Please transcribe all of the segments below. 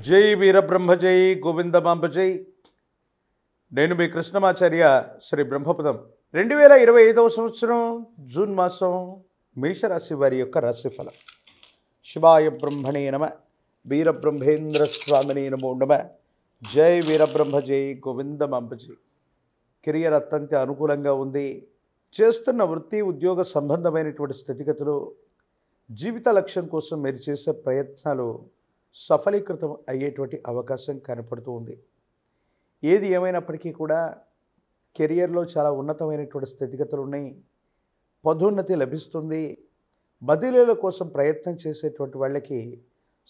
జై వీరబ్రహ్మ జై గోవిందమాంబ జై. నేను మీ కృష్ణమాచార్య శ్రీ బ్రహ్మపదం. 2025వ సంవత్సరం జూన్ మాసం మేషరాశి వారి యొక్క రాశిఫలం. శివాయ బ్రహ్మణే నమ. వీరబ్రహ్మేంద్ర స్వామిని నమో నమ. జై వీరబ్రహ్మ జై గోవిందమాంబ జై. కెరియర్ అత్యంత అనుకూలంగా ఉంది. చేస్తున్న వృత్తి ఉద్యోగ సంబంధమైనటువంటి స్థితిగతులు, జీవిత లక్ష్యం కోసం మీరు చేసే ప్రయత్నాలు సఫలీకృతం అయ్యేటువంటి అవకాశం కనపడుతూ ఉంది. ఏది ఏమైనప్పటికీ కూడా కెరియర్లో చాలా ఉన్నతమైనటువంటి స్థితిగతులు ఉన్నాయి. పదోన్నతి లభిస్తుంది. బదిలీల కోసం ప్రయత్నం చేసేటువంటి వాళ్ళకి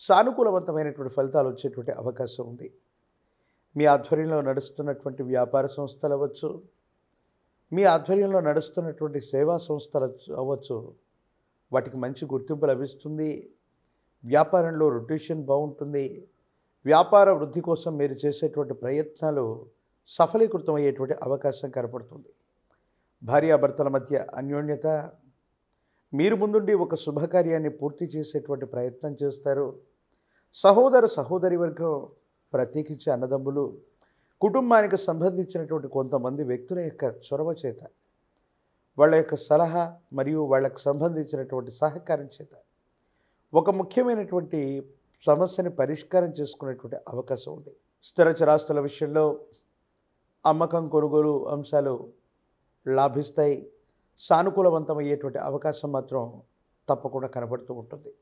సానుకూలవంతమైనటువంటి ఫలితాలు వచ్చేటువంటి అవకాశం ఉంది. మీ ఆధ్వర్యంలో నడుస్తున్నటువంటి వ్యాపార సంస్థలు అవ్వచ్చు, మీ ఆధ్వర్యంలో నడుస్తున్నటువంటి సేవా సంస్థలు అవ్వచ్చు, వాటికి మంచి గుర్తింపు లభిస్తుంది. వ్యాపారంలో రొటేషన్ బాగుంటుంది. వ్యాపార వృద్ధి కోసం మీరు చేసేటువంటి ప్రయత్నాలు సఫలీకృతం అయ్యేటువంటి అవకాశం కనపడుతుంది. భార్యాభర్తల మధ్య అన్యోన్యత, మీరు ముందుండి ఒక శుభకార్యాన్ని పూర్తి చేసేటువంటి ప్రయత్నం చేస్తారు. సహోదర సహోదరి వర్గం, ప్రత్యేకించి అన్నదమ్ములు, కుటుంబానికి సంబంధించినటువంటి కొంతమంది వ్యక్తుల యొక్క చొరవ చేత, వాళ్ళ యొక్క సలహా మరియు వాళ్ళకు సంబంధించినటువంటి సహకారం చేత ఒక ముఖ్యమైనటువంటి సమస్యని పరిష్కారం చేసుకునేటువంటి అవకాశం ఉంది. స్థిర చరాస్తుల విషయంలో అమ్మకం కొనుగోలు అంశాలు లాభిస్తాయి. సానుకూలవంతమయ్యేటువంటి అవకాశం మాత్రం తప్పకుండా కనబడుతూ ఉంటుంది.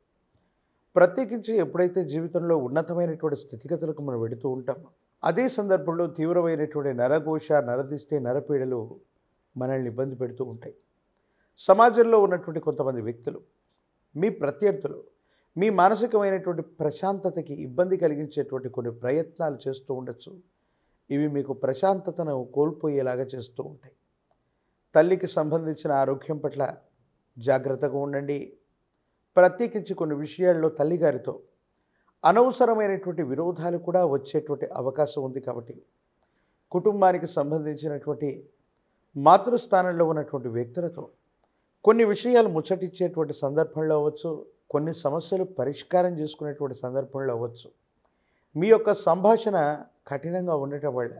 ప్రత్యేకించి ఎప్పుడైతే జీవితంలో ఉన్నతమైనటువంటి స్థితిగతులకు మనం వెళుతూ ఉంటామో, అదే సందర్భంలో తీవ్రమైనటువంటి నరఘోష, నరదిష్టి, నరపీడలు మనల్ని ఇబ్బంది పెడుతూ ఉంటాయి. సమాజంలో ఉన్నటువంటి కొంతమంది వ్యక్తులు, మీ ప్రత్యర్థులు మీ మానసికమైనటువంటి ప్రశాంతతకి ఇబ్బంది కలిగించేటువంటి కొన్ని ప్రయత్నాలు చేస్తూ ఉండొచ్చు. ఇవి మీకు ప్రశాంతతను కోల్పోయేలాగా చేస్తూ ఉంటాయి. తల్లికి సంబంధించిన ఆరోగ్యం పట్ల జాగ్రత్తగా ఉండండి. ప్రత్యేకించి కొన్ని విషయాల్లో తల్లిగారితో అనవసరమైనటువంటి విరోధాలు కూడా వచ్చేటువంటి అవకాశం ఉంది. కాబట్టి కుటుంబానికి సంబంధించినటువంటి మాతృస్థానంలో ఉన్నటువంటి వ్యక్తులతో కొన్ని విషయాలు ముచ్చటించేటువంటి సందర్భంలో అవ్వచ్చు, కొన్ని సమస్యలు పరిష్కారం చేసుకునేటువంటి సందర్భంలో అవ్వచ్చు, మీ యొక్క సంభాషణ కఠినంగా ఉండటం వల్ల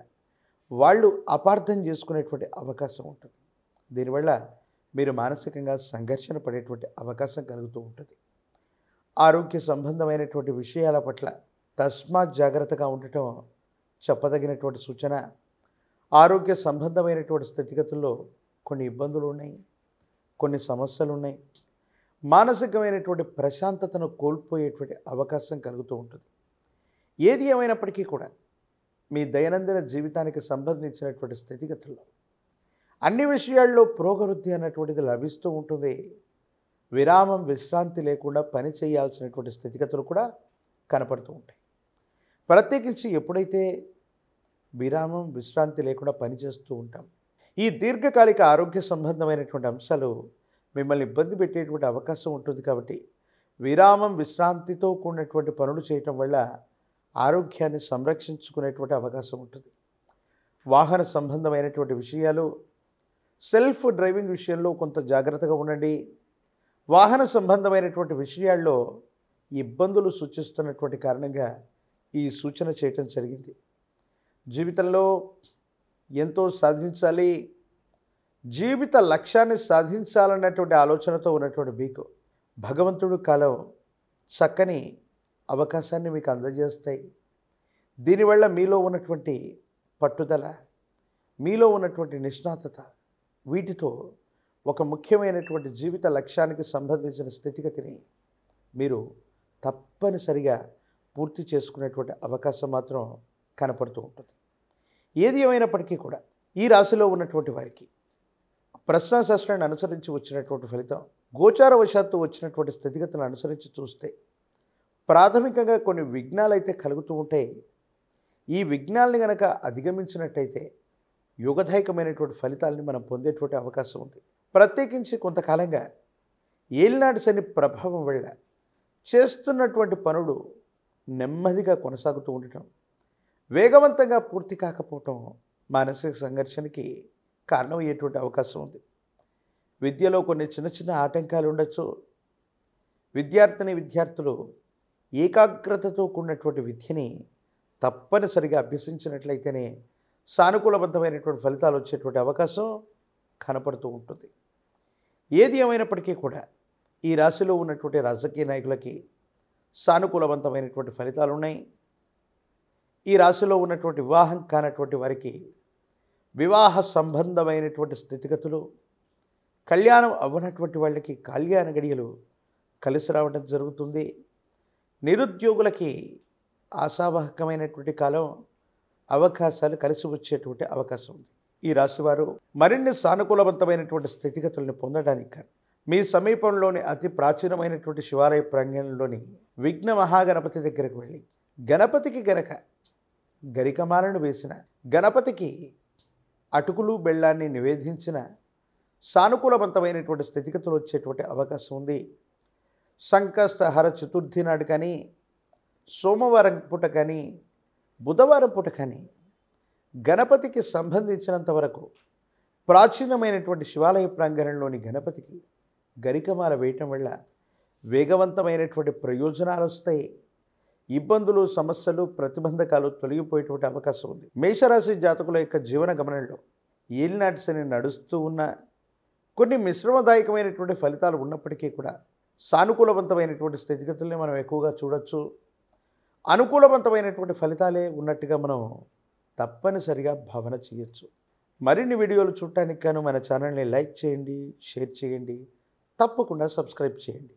వాళ్ళు అపార్థం చేసుకునేటువంటి అవకాశం ఉంటుంది. దీనివల్ల మీరు మానసికంగా సంఘర్షణ పడేటువంటి అవకాశం కలుగుతూ ఉంటుంది. ఆరోగ్య సంబంధమైనటువంటి విషయాల పట్ల తస్మాత్ జాగ్రత్తగా ఉండటం చెప్పదగినటువంటి సూచన. ఆరోగ్య సంబంధమైనటువంటి స్థితిగతుల్లో కొన్ని ఇబ్బందులు ఉన్నాయి, కొన్ని సమస్యలు ఉన్నాయి. మానసికమైనటువంటి ప్రశాంతతను కోల్పోయేటువంటి అవకాశం కలుగుతూ ఉంటుంది. ఏది ఏమైనప్పటికీ కూడా మీ దైనందిన జీవితానికి సంబంధించినటువంటి స్థితిగతుల్లో అన్ని విషయాల్లో పురోగవృద్ధి అన్నటువంటిది లభిస్తూ ఉంటుంది. విరామం, విశ్రాంతి లేకుండా పని చేయాల్సినటువంటి స్థితిగతులు కూడా కనపడుతూ ఉంటాయి. ప్రత్యేకించి ఎప్పుడైతే విరామం, విశ్రాంతి లేకుండా పనిచేస్తూ ఉంటాం, ఈ దీర్ఘకాలిక ఆరోగ్య సంబంధమైనటువంటి అంశాలు మిమ్మల్ని ఇబ్బంది పెట్టేటువంటి అవకాశం ఉంటుంది. కాబట్టి విరామం, విశ్రాంతితో కూడినటువంటి పనులు చేయటం వల్ల ఆరోగ్యాన్ని సంరక్షించుకునేటువంటి అవకాశం ఉంటుంది. వాహన సంబంధమైనటువంటి విషయాలు, సెల్ఫ్ డ్రైవింగ్ విషయంలో కొంత జాగ్రత్తగా ఉండండి. వాహన సంబంధమైనటువంటి విషయాల్లో ఇబ్బందులు సూచిస్తున్నటువంటి కారణంగా ఈ సూచన చేయటం జరిగింది. జీవితంలో ఎంతో సాధించాలి, జీవిత లక్ష్యాన్ని సాధించాలన్నటువంటి ఆలోచనతో ఉన్నటువంటి మీకు భగవంతుడు కాలం చక్కని అవకాశాన్ని మీకు అందజేస్తాయి. దీనివల్ల మీలో ఉన్నటువంటి పట్టుదల, మీలో ఉన్నటువంటి నిష్ణాతత, వీటితో ఒక ముఖ్యమైనటువంటి జీవిత లక్ష్యానికి సంబంధించిన స్థితిగతిని మీరు తప్పనిసరిగా పూర్తి చేసుకునేటువంటి అవకాశం మాత్రం కనపడుతూ ఉంటుంది. ఏది ఏమైనప్పటికీ కూడా ఈ రాశిలో ఉన్నటువంటి వారికి ప్రశ్నాశాస్త్రాన్ని అనుసరించి వచ్చినటువంటి ఫలితం, గోచారవశాత్తు వచ్చినటువంటి స్థితిగతులను అనుసరించి చూస్తే ప్రాథమికంగా కొన్ని విఘ్నాలు అయితే కలుగుతూ ఉంటాయి. ఈ విఘ్నాలని కనుక అధిగమించినట్టయితే యోగదాయకమైనటువంటి ఫలితాలని మనం పొందేటువంటి అవకాశం ఉంది. ప్రత్యేకించి కొంతకాలంగా ఏలినాటి శని ప్రభావం వల్ల చేస్తున్నటువంటి పనులు నెమ్మదిగా కొనసాగుతూ ఉండటం, వేగవంతంగా పూర్తి కాకపోవటం మానసిక సంఘర్షణకి కారణమయ్యేటువంటి అవకాశం ఉంది. విద్యలో కొన్ని చిన్న చిన్న ఆటంకాలు ఉండొచ్చు. విద్యార్థిని విద్యార్థులు ఏకాగ్రతతో కూడినటువంటి విద్యని తప్పనిసరిగా అభ్యసించినట్లయితేనే సానుకూలవంతమైనటువంటి ఫలితాలు వచ్చేటువంటి అవకాశం కనపడుతూ ఉంటుంది. ఏది ఏమైనప్పటికీ కూడా ఈ రాశిలో ఉన్నటువంటి రాజకీయ నాయకులకి సానుకూలవంతమైనటువంటి ఫలితాలు ఉన్నాయి. ఈ రాశిలో ఉన్నటువంటి వివాహం కానటువంటి వారికి వివాహ సంబంధమైనటువంటి స్థితిగతులు, కళ్యాణం అవ్వనటువంటి వాళ్ళకి కళ్యాణ గడియలు కలిసి రావడం జరుగుతుంది. నిరుద్యోగులకి ఆశావాహకమైనటువంటి కాలం, అవకాశాలు కలిసి వచ్చేటువంటి అవకాశం ఉంది. ఈ రాశివారు మరిన్ని సానుకూలవంతమైనటువంటి స్థితిగతులను పొందడానికి కానీ మీ సమీపంలోని అతి ప్రాచీనమైనటువంటి శివాలయ ప్రాంగణంలోని విఘ్న మహాగణపతి దగ్గరకు వెళ్ళి గణపతికి గనక గరికమాలను వేసిన, గణపతికి అటుకులు బెల్లాన్ని నివేదించిన సానుకూలవంతమైనటువంటి స్థితిగతులు వచ్చేటువంటి అవకాశం ఉంది. సంకష్టహర చతుర్థి నాడు కానీ, సోమవారం పూట కానీ, బుధవారం పూట కానీ గణపతికి సంబంధించినంత వరకు ప్రాచీనమైనటువంటి శివాలయ ప్రాంగణంలోని గణపతికి గరికమాల వేయటం వల్ల వేగవంతమైనటువంటి ప్రయోజనాలు వస్తాయి. ఇబ్బందులు, సమస్యలు, ప్రతిబంధకాలు తొలగిపోయేటువంటి అవకాశం ఉంది. మేషరాశి జాతకుల యొక్క జీవన గమనంలో ఏలినాటి శని నడుస్తూ ఉన్న కొన్ని మిశ్రమదాయకమైనటువంటి ఫలితాలు ఉన్నప్పటికీ కూడా సానుకూలవంతమైనటువంటి స్థితిగతుల్ని మనం ఎక్కువగా చూడొచ్చు. అనుకూలవంతమైనటువంటి ఫలితాలే ఉన్నట్టుగా మనం తప్పనిసరిగా భావన చేయొచ్చు. మరిన్ని వీడియోలు చూడటానికి గాను మన ఛానల్ని లైక్ చేయండి, షేర్ చేయండి, తప్పకుండా సబ్స్క్రైబ్ చేయండి.